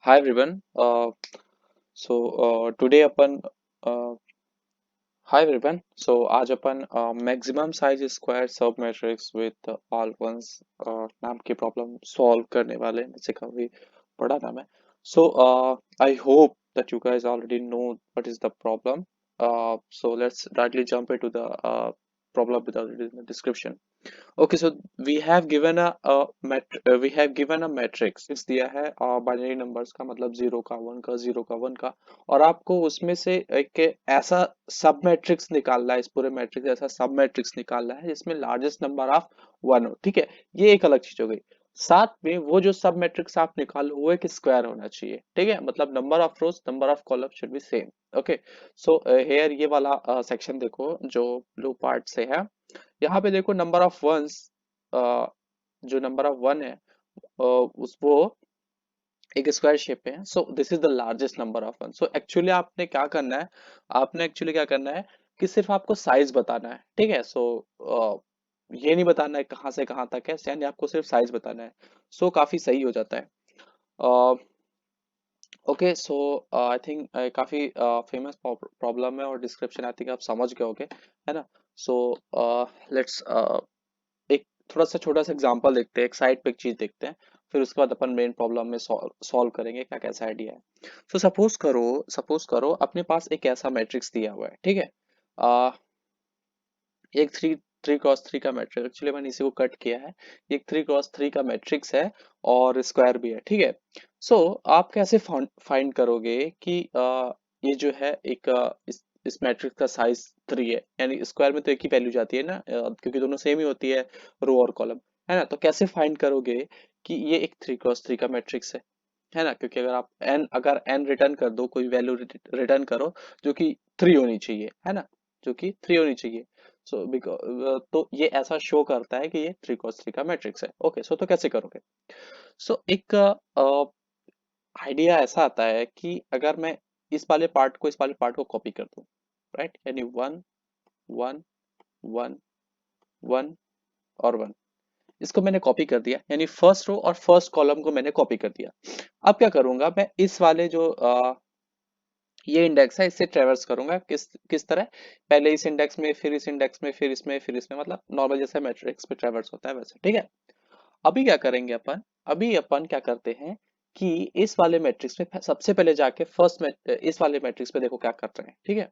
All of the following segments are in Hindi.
Hi everyone. Today अपन Hi everyone. आज अपन मैक्सिमम साइज स्क्वायर सब मैट्रिक्स विद ऑल वंस नाम की प्रॉब्लम सॉल्व करने वाले हैं जैसे काफी बड़ा नाम है. I hope that you guys already know what is the problem. So let's directly jump into the problem without reading the description. Okay, so we have given a matrix. इस दिया है बाइनरी नंबर्स का मतलब जीरो का वन का जीरो का वन का, और आपको उसमें से एक ऐसा सब मैट्रिक्स निकालना है, इस पूरे मैट्रिक्स ऐसा सब मैट्रिक्स निकालना है जिसमें लार्जेस्ट नंबर ऑफ वन हो. ठीक है, ये एक अलग चीज हो गई. साथ में वो जो सब मैट्रिक्स आप निकालो वो एक स्क्वायर होना चाहिए. ठीक है, मतलब number of rose number of column should be same. Okay, so here ये वाला सेक्शन देखो जो ब्लू पार्ट से है. यहाँ पे देखो नंबर ऑफ वंस, जो नंबर ऑफ वन है उस वो एक स्क्वायर शेप में है. So this is the largest number of one. So actually आपने क्या करना है, आपने एक्चुअली क्या करना है कि सिर्फ आपको साइज बताना है. ठीक है, ये नहीं बताना है कहाँ से कहाँ तक है, यानी आपको सिर्फ साइज बताना है. काफी सही हो जाता है. ओके, सो आई थिंक काफी फेमस प्रॉब्लम है और डिस्क्रिप्शन आई थिंक आप समझ गए होगे, है ना. सो लेट्स एक थोड़ा सा छोटा सा एग्जांपल देखते हैं, एक साइड पे एक चीज देखते हैं, फिर उसके बाद अपन मेन प्रॉब्लम में सॉल्व करेंगे क्या कैसा आइडिया है. सपोज करो अपने पास एक ऐसा मैट्रिक्स दिया हुआ है. ठीक है, आ, एक थ्री थ्री क्रॉस थ्री का मैट्रिक्स, एक्चुअली मैंने इसी को कट किया है. एक थ्री क्रॉस थ्री का मैट्रिक्स है और स्क्वायर भी है. ठीक है, आप कैसे फाइंड करोगे कि ये जो है एक इस मैट्रिक्स का साइज थ्री है, यानी स्क्वायर में तो एक ही वैल्यू जाती है ना, क्योंकि दोनों सेम ही होती है, रो और कॉलम, है ना. तो कैसे फाइंड करोगे कि ये एक थ्री क्रॉस थ्री का मैट्रिक्स है ना, क्योंकि अगर एन रिटर्न कर दो, कोई वैल्यू रिटर्न करो जो कि थ्री होनी चाहिए, है ना, जो कि थ्री होनी चाहिए. बिकॉज तो ये ऐसा शो करता है कि ये थ्री क्रॉस थ्री का मैट्रिक्स है. ओके, तो कैसे करोगे. एक आइडिया ऐसा आता है कि अगर मैं इस वाले पार्ट को कॉपी कर दूं, राइट, यानी वन वन वन वन और वन, इसको मैंने कॉपी कर दिया, यानी फर्स्ट रो और फर्स्ट कॉलम को मैंने कॉपी कर दिया. अब क्या करूंगा मैं, इस वाले जो ये इंडेक्स है इससे ट्रेवर्स करूंगा. किस किस तरह, पहले इस इंडेक्स में, फिर इस इंडेक्स में, फिर इसमें, फिर इसमें, मतलब नॉर्मल जैसे मैट्रिक्स में ट्रेवर्स होता है वैसे. ठीक है, अभी क्या करेंगे अपन, अभी अपन क्या करते हैं कि इस वाले मैट्रिक्स में सबसे पहले जाके इस वाले मैट्रिक्स में देखो क्या कर रहे हैं. ठीक है,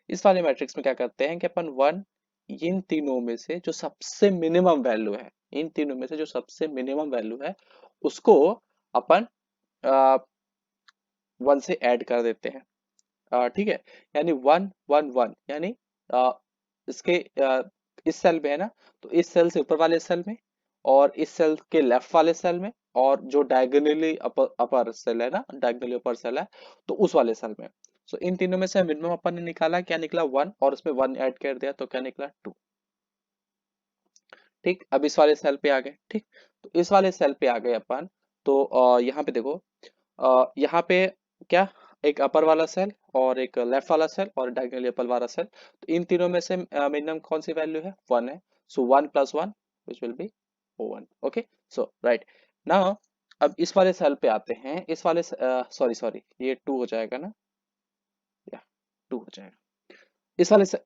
इस वाले मैट्रिक्स में क्या करते हैं कि अपन वन, इन तीनों में से जो सबसे मिनिमम वैल्यू है, इन तीनों में से जो सबसे मिनिमम वैल्यू है उसको अपन वन से ऐड कर देते हैं. ठीक है, यानी वन वन वन, यानी अ, इसके इस सेल में है ना, तो इस सेल से ऊपर वाले सेल में, और इस सेल के लेफ्ट वाले सेल में, और जो डायगोनली अपर अपर सेल है ना, डायगोनली अपर सेल है, तो उस वाले सेल में. इन तीनों में से मिनिमम अपन ने निकाला, क्या निकला, वन, और उसमें वन ऐड कर दिया तो क्या निकला, टू. ठीक, अब इस वाले सेल पे आ गए. ठीक, तो इस वाले सेल पे आ गए अपन. तो यहाँ पे देखो, यहाँ पे क्या, एक अपर वाला सेल और एक लेफ्ट वाला सेल और डायगोनली अपर वाला सेल. तो इन तीनों में से मिनिमम कौन सी वैल्यू है, वन है. One plus one which will be one. Okay, right now, अब इस वाले सेल पे आते हैं, इस वाले सॉरी सॉरी, ये टू हो जाएगा ना, या टू हो जाएगा.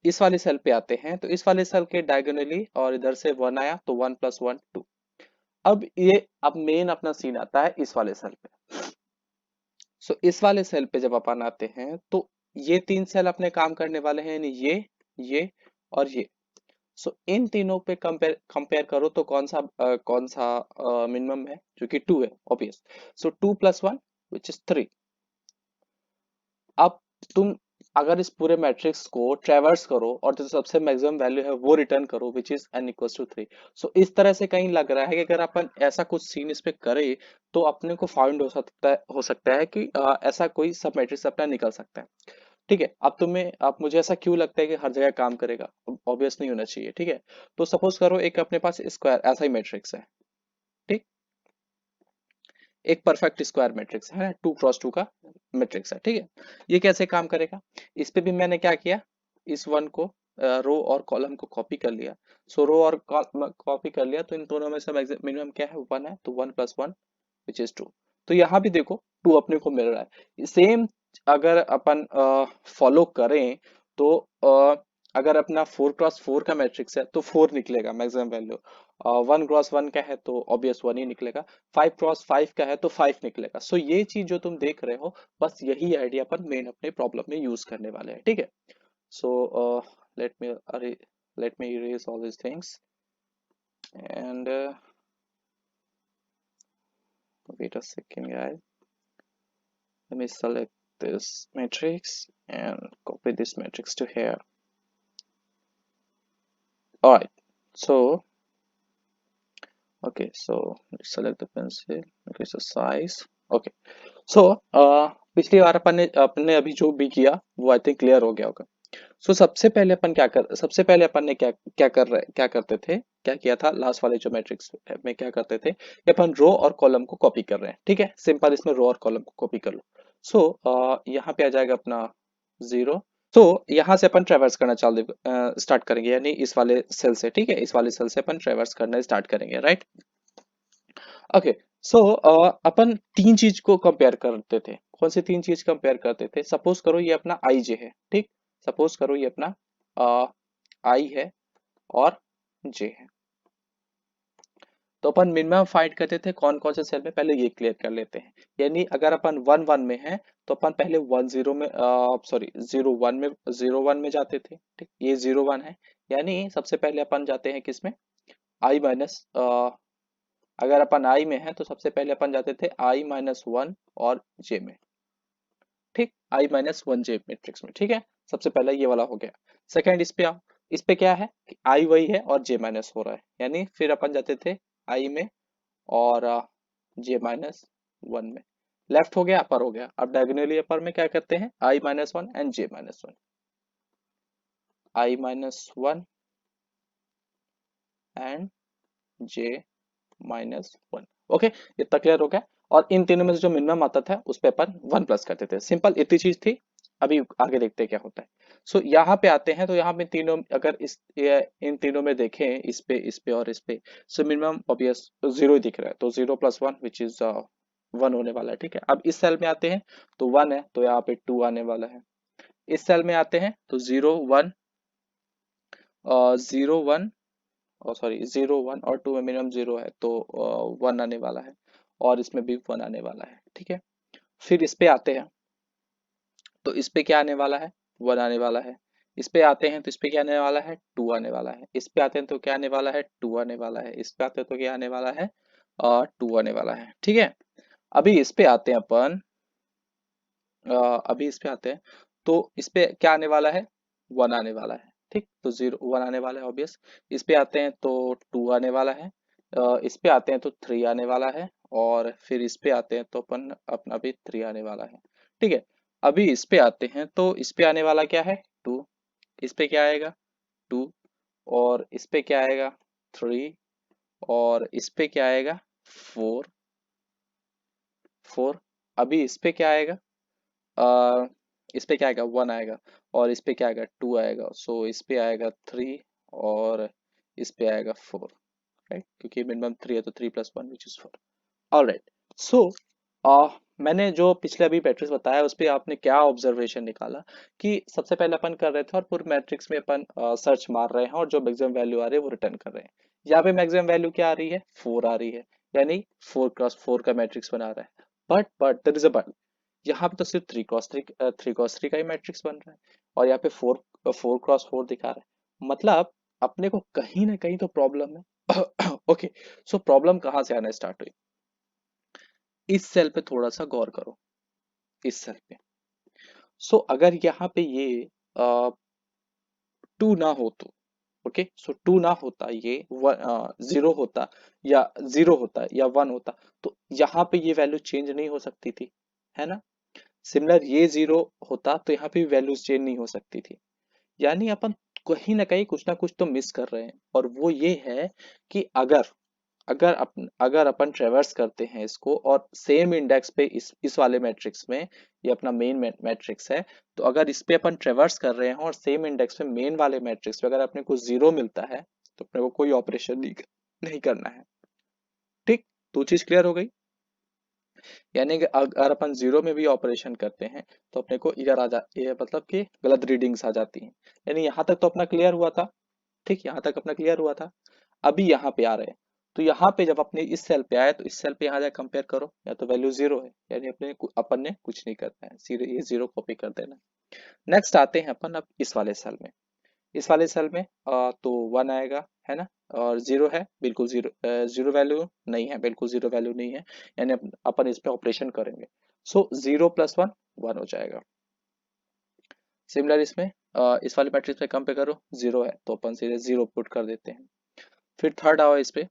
इस वाले सेल पे आते हैं, तो इस वाले सेल के डायगोनली और इधर से वन आया तो वन प्लस वन टू. अब मेन अपना सीन आता है इस वाले सेल पे. इस वाले सेल पे जब अपन आते हैं तो ये तीन सेल अपने काम करने वाले हैं, यानी ये और ये. इन तीनों पे कंपेयर कंपेयर करो तो कौन सा मिनिमम है, जो कि टू है obvious. Two plus one which is three. अब तुम अगर इस पूरे मैट्रिक्स को ट्रेवर्स करो और जो सबसे मैक्सिमम वैल्यू है वो रिटर्न करो which is n equals to three. इस तरह से कहीं लग रहा है कि अगर अपन ऐसा कुछ सीन इस पे करें तो अपने को फाइंड हो सकता है कि ऐसा कोई सब मैट्रिक्स अपना निकल सकता है. ठीक है, अब मुझे ऐसा क्यों लगता है कि हर जगह काम करेगा, ऑब्वियस नहीं होना चाहिए. ठीक है, तो सपोज करो एक अपने पास स्क्वायर ऐसा ही मैट्रिक्स है. ठीक, एक परफेक्ट स्क्वायर मैट्रिक्स है, टू क्रॉस टू का मैट्रिक्स है. ठीक है, ये कैसे काम करेगा, इस पे भी मैंने क्या किया, इस वन को, रो और कॉलम को कॉपी कर लिया. रो और कॉपी कर लिया, तो इन दोनों में से मिनिमम क्या है, वन है, तो one plus one which is two. तो यहाँ भी देखो, टू अपने को मिल रहा है। सेम अगर अपन फॉलो करें तो अगर अपना 4x4 का मैट्रिक्स है तो 4 निकलेगा मैक्सिमम वैल्यू। 1x1 का है तो ऑब्वियस 1 ही निकलेगा। 5x5 का है तो 5 निकलेगा। सो ये चीज जो तुम देख रहे हो, बस यही आइडिया अपन मेन अपने प्रॉब्लम में यूज करने वाले हैं, ठीक है। So let me let me erase all these things and wait a second guys. Let me select this matrix and copy this matrix to here. All right, so okay, so let's select the pencil, increase the size. Okay, so पिछली बार अपने अभी जो भी किया वो आई थिंक क्लियर हो गया होगा। सो सबसे पहले अपन ने क्या करते थे, क्या किया था लास्ट वाले जो मैट्रिक्स में क्या करते थे कि अपन रो और कॉलम को कॉपी कर रहे हैं, ठीक है। सिंपल इसमें रो और कॉलम को कॉपी कर लो। सो यहाँ पे आ जाएगा अपना 0। तो यहाँ से अपन ट्रेवर्स करना स्टार्ट करेंगे, यानी इस वाले सेल से, ठीक है, इस वाले सेल से अपन ट्रेवर्स करना स्टार्ट करेंगे, राइट। ओके, सो अपन तीन चीज को कंपेयर करते थे। कौन सी तीन चीज कंपेयर करते थे? सपोज करो ये अपना आई जे है, ठीक। सपोज करो ये अपना आई है और जे है। तो अपन मिनिमम फाइंड करते थे कौन कौन से सेल में, पहले ये क्लियर कर लेते हैं। यानी अगर अपन 1 1 में है तो अपन पहले 1 0 में सॉरी 0 1 में 0 1 में जाते थे, ठीक। ये 0 1 है, यानी सबसे पहले अपन जाते हैं किसमें, आई माइनस, अगर अपन आई में है तो सबसे पहले अपन जाते थे I-1 और जे में, ठीक। I-1 जे मैट्रिक्स में, ठीक है। सबसे पहला ये वाला हो गया। सेकंड इस पे आओ, इस पे क्या है कि आई वही है और जे माइनस हो रहा है, यानी फिर अपन जाते थे आई में और J-1 में। लेफ्ट हो गया, अपर हो गया। अब डायगोनली अपर में क्या करते हैं, I-1 and J-1, I-1 and J-1। Okay, इतना क्लियर हो गया। और इन तीनों में से जो मिनिमम आता था उस पे अपन 1 प्लस करते थे। सिंपल इतनी चीज थी। अभी आगे देखते हैं क्या होता है। सो यहाँ पे आते हैं तो यहाँ पे तीनों, अगर इन तीनों में देखें, इस पे और इस पे, सो मिनिमम ऑब्वियस 0 ही दिख रहा है। तो 0 + 1 विच इज 1 होने वाला है, ठीक है। अब इस सेल में आते हैं तो 1 है तो यहाँ पे 2 आने वाला है। इस सेल में आते हैं तो 0 1 0 1 और सॉरी 0 1 और 2 में मिनिमम 0 है तो 1 आने वाला है, और इसमें भी 1 आने वाला है, ठीक है। फिर इस पे आते हैं तो इस पे क्या आने वाला है, 1 आने वाला है। इस पे आते हैं तो इस पे क्या आने वाला है, 2 आने वाला है। इस पे आते हैं तो क्या आने वाला है, 2 आने वाला है। इस पे आते हैं तो क्या आने वाला है, 2 आने वाला है, ठीक है। अभी इस पे आते हैं अपन, अभी इस पे आते हैं तो इस पे क्या आने वाला है, 1 आने वाला है, ठीक। तो 0 1 आने वाला है ऑब्वियस। इस पे आते हैं तो 2 आने वाला है। इस पे आते हैं तो 3 आने वाला है, और फिर इस पे आते हैं तो अपन अपना भी 3 आने वाला है, ठीक है। अभी इस पे आते हैं तो इस पे आने वाला क्या है, 2। इस पे क्या आएगा, 2। और इस पे क्या आएगा, 3। और इस पे क्या आएगा, 4 4। अभी इस पे क्या आएगा, आ, इस पे क्या आएगा, 1 आएगा। और इस पे क्या आएगा, 2 आएगा। सो इस पे आएगा 3, और इस पे आएगा 4, राइट, क्योंकि मिनिमम 3 है तो 3 + 1 विच इज 4। ऑलराइट। सो मैंने जो पिछले अभी मैट्रिक्स बताया उस पे आपने क्या ऑब्जर्वेशन निकाला कि सबसे पहले अपन कर रहे थे और पूरे मैट्रिक्स में अपन सर्च मार रहे हैं और जो मैक्सिमम वैल्यू आ रही है वो रिटर्न कर रहे हैं। यहाँ पे मैक्सिमम वैल्यू क्या आ रही है, 4 आ रही है, यानी 4x4 का मैट्रिक्स बना रहा है। But there is a but, यहाँ पे तो सिर्फ 3x3 का ही मैट्रिक्स बन रहा है, और यहाँ पे 4x4 दिखा रहा है। मतलब अपने को कहीं ना कहीं तो प्रॉब्लम है। ओके, सो प्रॉब्लम कहाँ से आना स्टार्ट हुई, इस सेल पे थोड़ा सा गौर करो, इस सेल पे। सो अगर यहाँ पे ये 2 ना हो तो, ओके, सो 2 ना होता, ये 0 होता, या 0 होता या 1 होता, तो यहाँ पे ये वैल्यू चेंज नहीं हो सकती थी, है ना। सिमिलर ये 0 होता तो यहाँ पे वैल्यूज चेंज नहीं हो सकती थी। यानी अपन कहीं ना कहीं कुछ ना कुछ तो मिस कर रहे हैं, और वो ये है कि अगर अपन ट्रेवर्स करते हैं इसको और सेम इंडेक्स पे इस वाले मैट्रिक्स में, ये अपना मेन मैट्रिक्स है, तो अगर इस पे अपन ट्रेवर्स कर रहे हैं और सेम इंडेक्स पे मेन वाले मैट्रिक्स पे अगर अपने को 0 मिलता है तो अपने को कोई ऑपरेशन नहीं करना है, ठीक। दो चीज क्लियर हो गई। यानी कि अगर अपन जीरो में भी ऑपरेशन करते हैं तो अपने को इधर आ जा, ये मतलब कि गलत रीडिंग्स आ जाती हैं। यानी यहाँ तक तो अपना क्लियर हुआ था। ठीक, यहाँ तक अपना क्लियर हुआ था। अभी यहाँ पे आ रहे हैं, तो यहाँ पे जब अपने इस सेल पे आए तो इस सेल पे यहाँ जाकर कंपेयर करो, या तो वैल्यू जीरो है, यानी अपन ने कुछ नहीं करना है, सीधे ये जीरो कॉपी कर देना। नेक्स्ट आते हैं अपन अब इस वाले सेल में। इस वाले सेल में तो वन आएगा, है ना, और जीरो है, बिल्कुल जीरो, जीरो वैल्यू नहीं है, बिल्कुल जीरो वैल्यू नहीं है, यानी अपन इस पे ऑपरेशन करेंगे। So zero plus one, one हो जाएगा। सिमिलर इसमें इस वाले मैट्रिक्स में कंपेयर करो, जीरो है तो अपन सीधे जीरो पुट कर देते हैं। फिर थर्ड आओ इस पे,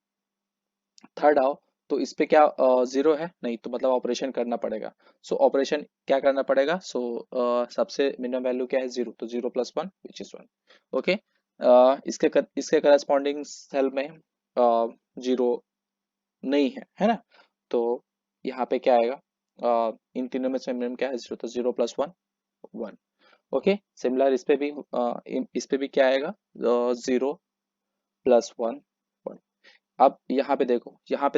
थर्ड आओ तो इस पे क्या जीरो है नहीं, तो मतलब ऑपरेशन करना पड़ेगा। सो ऑपरेशन क्या करना पड़ेगा, सो सबसे मिनिमम वैल्यू क्या है, जीरो, तो zero plus one which is one. Okay, इसके करस्पॉन्डिंग सेल में जीरो नहीं है, है ना, तो यहाँ पे क्या आएगा, इन तीनों में से मिनिमम क्या है, जीरो, तो zero plus one, one. Okay, similar इस पे भी इस पे भी क्या आएगा, जीरो प्लस वन, वन। अब यहाँ पे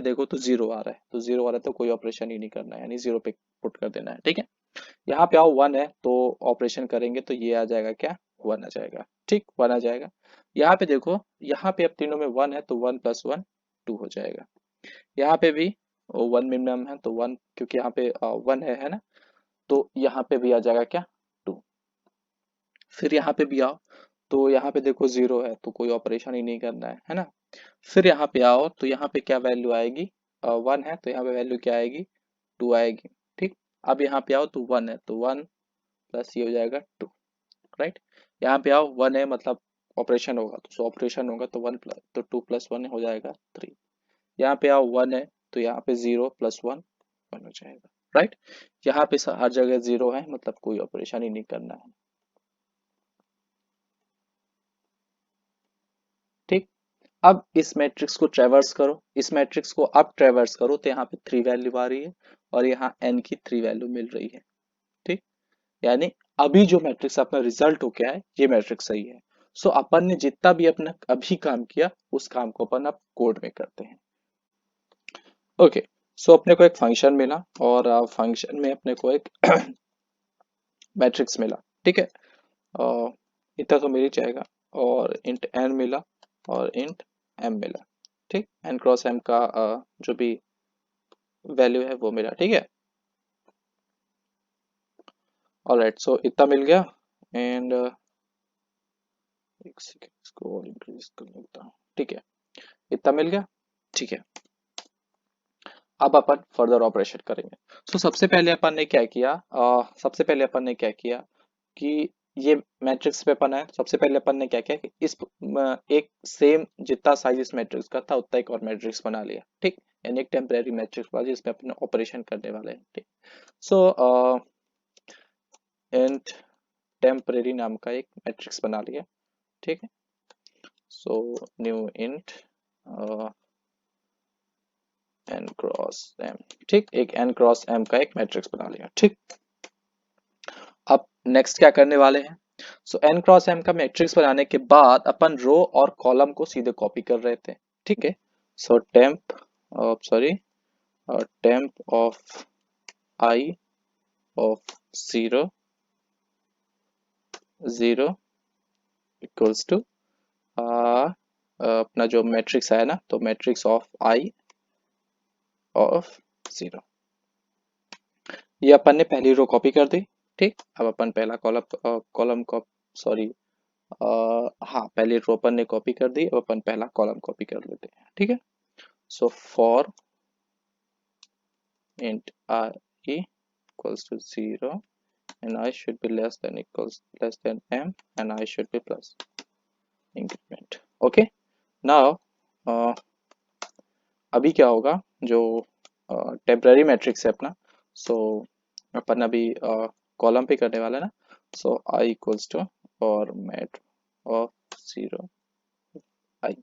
देखो तो जीरो आ रहा है, तो जीरो आ रहा है तो कोई ऑपरेशन ही नहीं करना है, यानी जीरो पे पुट कर देना है। ठीक है, यहाँ पे आओ वन है तो ऑपरेशन करेंगे तो ये आ जाएगा क्या, वन आ जाएगा। ठीक, वन आ जाएगा। यहाँ पे देखो, यहाँ पे अब तीनों में वन है तो वन प्लस वन, टू हो जाएगा। यहाँ पे भी वन मिनिमम है तो वन, क्योंकि यहाँ पे वन है ना, तो यहाँ पे भी आ जाएगा क्या, टू। फिर यहाँ पे भी आओ तो यहाँ पे देखो जीरो है तो कोई ऑपरेशन ही नहीं करना है ना। फिर यहाँ पे आओ तो यहाँ पे क्या वैल्यू आएगी, वन है तो यहाँ पे वैल्यू क्या आएगी, टू आएगी। ठीक, अब यहाँ पे आओ तो वन है तो वन प्लस ये हो जाएगा टू, राइट। यहाँ पे आओ वन है मतलब ऑपरेशन होगा, तो ऑपरेशन होगा तो वन प्लस, तो टू प्लस वन हो जाएगा थ्री। यहाँ पे आओ वन है तो यहाँ पे जीरो प्लस वन, वन हो जाएगा, राइट। यहाँ पे हर जगह जीरो है मतलब कोई ऑपरेशन ही नहीं करना है। ठीक, अब इस मैट्रिक्स को ट्रेवर्स करो, इस मैट्रिक्स को अब ट्रेवर्स करो तो यहाँ पे थ्री वैल्यू आ रही है और यहाँ एन की थ्री वैल्यू मिल रही है। ठीक, यानी अभी जो मैट्रिक्स अपना रिजल्ट हो गया है ये मैट्रिक्स सही है। सो अपन ने जितना भी अपना अभी काम किया उस काम को अपन अब कोड में करते हैं। ओके, सो अपने को एक फंक्शन मिला और फंक्शन में अपने को एक मैट्रिक्स मिला। ठीक है, इतना तो मिल ही जाएगा, और इंट एन मिला और इंट एम मिला। ठीक, एन क्रॉस एम का जो भी वैल्यू है वो मिला। ठीक है, ऑलराइट, सो इतना मिल गया। एंड एक सेकेंड, इसको और इंक्रीज कर लेता हूँ। ठीक है, इतना मिल गया। ठीक है, अब अपन फर्दर ऑपरेशन करेंगे। सो सबसे पहले अपन ने क्या किया, सबसे पहले अपन ने क्या किया कि ये मैट्रिक्स पे अपन है, सबसे पहले अपन ने क्या किया कि इस एक सेम जितना साइज इस मैट्रिक्स का था उतना एक और मैट्रिक्स बना लिया। ठीक, यानी एक टेम्परेरी मैट्रिक्स बना जिसमें अपन ऑपरेशन करने वाले हैं। ठीक, सो इंट टेम्परेरी नाम का एक मैट्रिक्स बना लिया। ठीक है, so new int n cross m. ठीक, एक एन क्रॉस एम का एक मैट्रिक्स बना लिया। ठीक, अब नेक्स्ट क्या करने वाले हैं, सो एन क्रॉस एम का मैट्रिक्स बनाने के बाद अपन रो और कॉलम को सीधे कॉपी कर रहे थे। ठीक है, so temp sorry temp of I of zero, zero equals to अपना जो मैट्रिक्स है ना, तो matrix of I of zero. ये अपन ने पहली रो कॉपी कर दी। ठीक, अब अपन पहला कॉलम कॉलम को सॉरी हाँ, पहले रो अपन ने कॉपी कर दी, अब अपन पहला कॉलम कॉपी कर लेते हैं। ठीक है, so for int i equals to zero and I should be less than equals less than m and I should be plus increment. Okay, now अभी क्या होगा, जो टेम्पररी मैट्रिक्स है अपना, सो अपन अभी कॉलम पे करने वाला है ना, सो आई इक्वल्स टू और मैट ऑफ जीरो आई।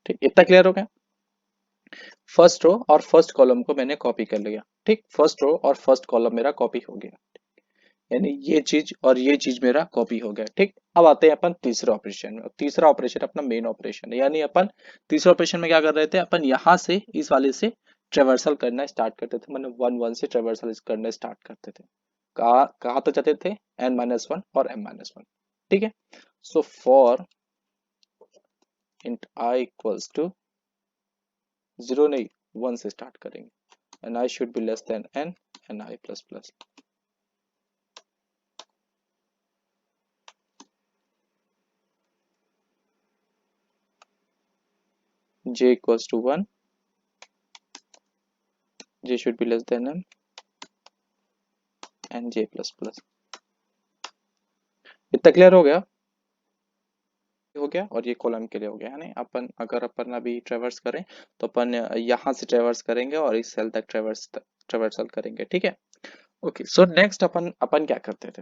ठीक, इतना क्लियर हो गया। फर्स्ट रो और फर्स्ट कॉलम को मैंने कॉपी कर लिया। ठीक, फर्स्ट रो और फर्स्ट कॉलम मेरा कॉपी हो गया, यानी ये चीज और ये चीज मेरा कॉपी हो गया। ठीक, अब आते हैं अपन तीसरे ऑपरेशन में। तीसरा ऑपरेशन अपना मेन ऑपरेशन है, यानी अपन तीसरे ऑपरेशन में क्या कर रहे थे, अपन यहाँ से इस वाले से ट्रेवर्सल करना स्टार्ट करते थे, मतलब 1 1 से ट्रेवर्सल करना स्टार्ट करते थे। कहाँ तक जाते थे, n-1 और m-1। ठीक है, so for int I equals to 0 नहीं 1 से स्टार्ट करेंगे, and I should be less than n and I plus plus। j equals to 1, j should be less than m and j plus plus। इतना क्लियर हो गया और ये कॉलम के लिए हो गया है नहीं। अपन अगर अपन अभी ट्रेवर्स करें तो अपन यहाँ से ट्रेवर्स करेंगे और इस सेल तक ट्रेवर्सल करेंगे। ठीक है, ओके। सो नेक्स्ट अपन अपन क्या करते थे,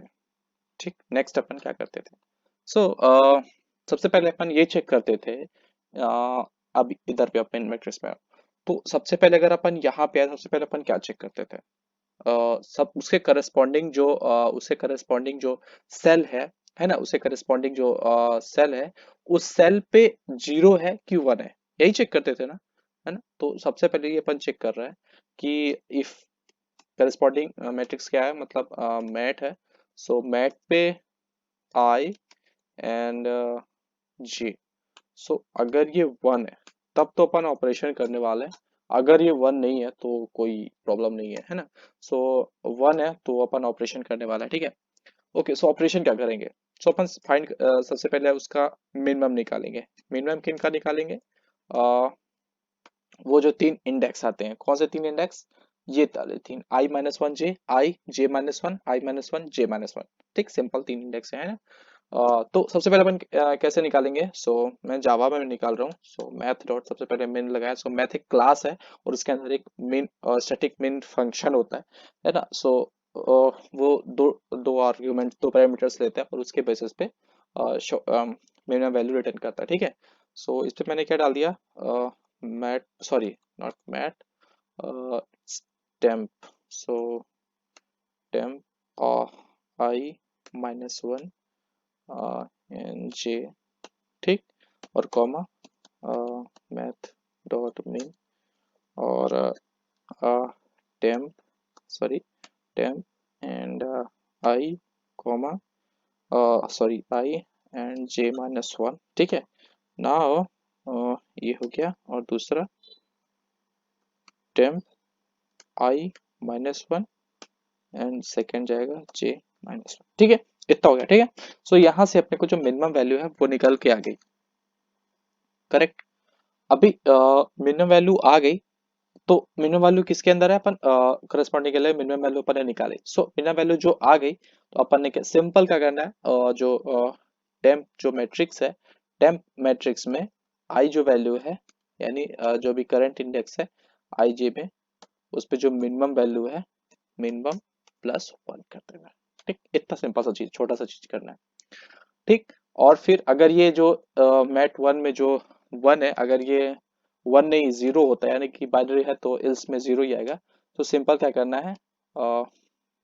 ठीक, नेक्स्ट अपन क्या करते थे। सो सबसे पहले अपन ये चेक करते थे, अब इधर पे अपन मैट्रिक्स में, तो सबसे पहले अगर अपन यहाँ पे आए, सबसे पहले अपन क्या चेक करते थे, सब उसके करस्पॉन्डिंग जो सेल है ना, उसे करस्पॉन्डिंग जो सेल है, उस सेल पे 0 है कि 1 है, यही चेक करते थे ना, है ना। तो सबसे पहले ये अपन चेक कर रहे हैं कि इफ करस्पॉन्डिंग मैट्रिक्स क्या है, मतलब मैट है। सो मैट पे आई एंड जे। सो अगर ये 1 है तब तो अपन ऑपरेशन करने वाले हैं, अगर ये 1 नहीं है तो कोई प्रॉब्लम नहीं है, है ना। सो 1 है तो अपन ऑपरेशन करने वाला है। ठीक है, ओके। सो ऑपरेशन क्या करेंगे, सो अपन फाइंड सबसे पहले उसका मिनिमम निकालेंगे। मिनिमम किन का निकालेंगे, वो जो 3 इंडेक्स आते हैं, कौन से 3 इंडेक्स, ये ताले 3, i-1 j, i j-1, i-1 j-1। ठीक, सिंपल 3 इंडेक्स है ना। तो सबसे पहले अपन कैसे निकालेंगे, सो मैं जावा में निकाल रहा हूँ। सो मैथ डॉट सबसे पहले मेन लगाया। सो मैथ एक क्लास है और उसके अंदर एक मेन स्टैटिक मेन फंक्शन होता है ना। सो वो दो दो आर्ग्यूमेंट, दो पैरामीटर्स लेता है और उसके बेसिस पे मिनिमम वैल्यू रिटर्न करता है। ठीक है, सो इस पे मैंने क्या डाल दिया, mat, sorry not mat, temp. So temp i-1 and J, ठीक, और कॉमा मैथ डॉट मेन और temp, sorry temp and I comma sorry I and j-1। ठीक है, नाउ ये हो गया, और दूसरा टेम्प i-1 एंड सेकेंड जाएगा j-1। ठीक है, इतना हो गया। ठीक है, सो यहाँ से अपने को जो मिनिमम वैल्यू है वो निकल के आ गई, करेक्ट। अभी मिनिमम वैल्यू आ गई, तो मिनिमम वैल्यू किसके अंदर है, अपन करस्पॉन्डिंग के लिए मिनिमम वैल्यू अपन ने निकाली। सो मिनिमम वैल्यू जो आ गई तो अपन ने क्या सिंपल क्या करना है, जो टेम्प जो मैट्रिक्स है, टेम्प मैट्रिक्स में आई जो वैल्यू है, यानी जो भी करंट इंडेक्स है आई जे में, उस पे जो मिनिमम वैल्यू है, मिनिमम प्लस 1 कर देना है। ठीक, इतना सिंपल सा चीज, छोटा सा चीज करना है। ठीक, और फिर अगर ये जो मैट 1 में जो 1 है, अगर ये 1 नहीं 0 होता है, यानी कि बाइनरी है, तो इसमें 0 ही आएगा। तो सिंपल क्या करना है,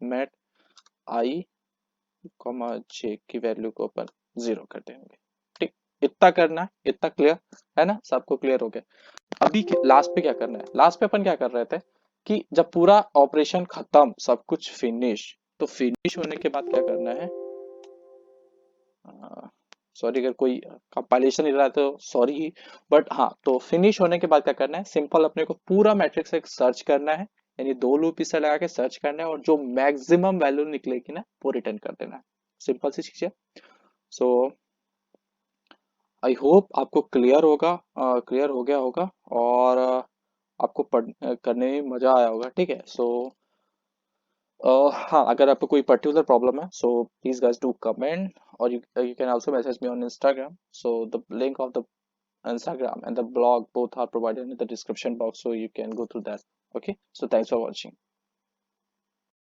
मैट आई कॉमा जे की वैल्यू को अपन 0 कर देंगे। ठीक, इतना करना है, इतना क्लियर है ना, सबको क्लियर हो गया। अभी लास्ट पे क्या करना है, लास्ट पे अपन क्या कर रहे थे कि जब पूरा ऑपरेशन खत्म, सब कुछ फिनिश, तो फिनिश होने के बाद क्या करना है, सॉरी अगर कोई कंपाइलेशन नहीं रहा है तो सॉरी, बट हाँ, तो फिनिश होने के बाद क्या करना है, सिंपल अपने को पूरा मैट्रिक्स एक सर्च करना है, यानी 2 लूप इसे लगा के सर्च करना है, और जो मैक्सिमम वैल्यू निकलेगी ना वो रिटर्न कर देना है। सिंपल सी चीज है। सो आई होप आपको क्लियर होगा, क्लियर हो गया होगा, और आपको करने में मजा आया होगा। ठीक है, सो हाँ, अगर आपको कोई पर्टिकुलर प्रॉब्लम है, so please guys do comment, और you can also message me on Instagram. So the link of the Instagram and the blog both are provided in the description box, so you can go through that. Okay, so thanks for watching.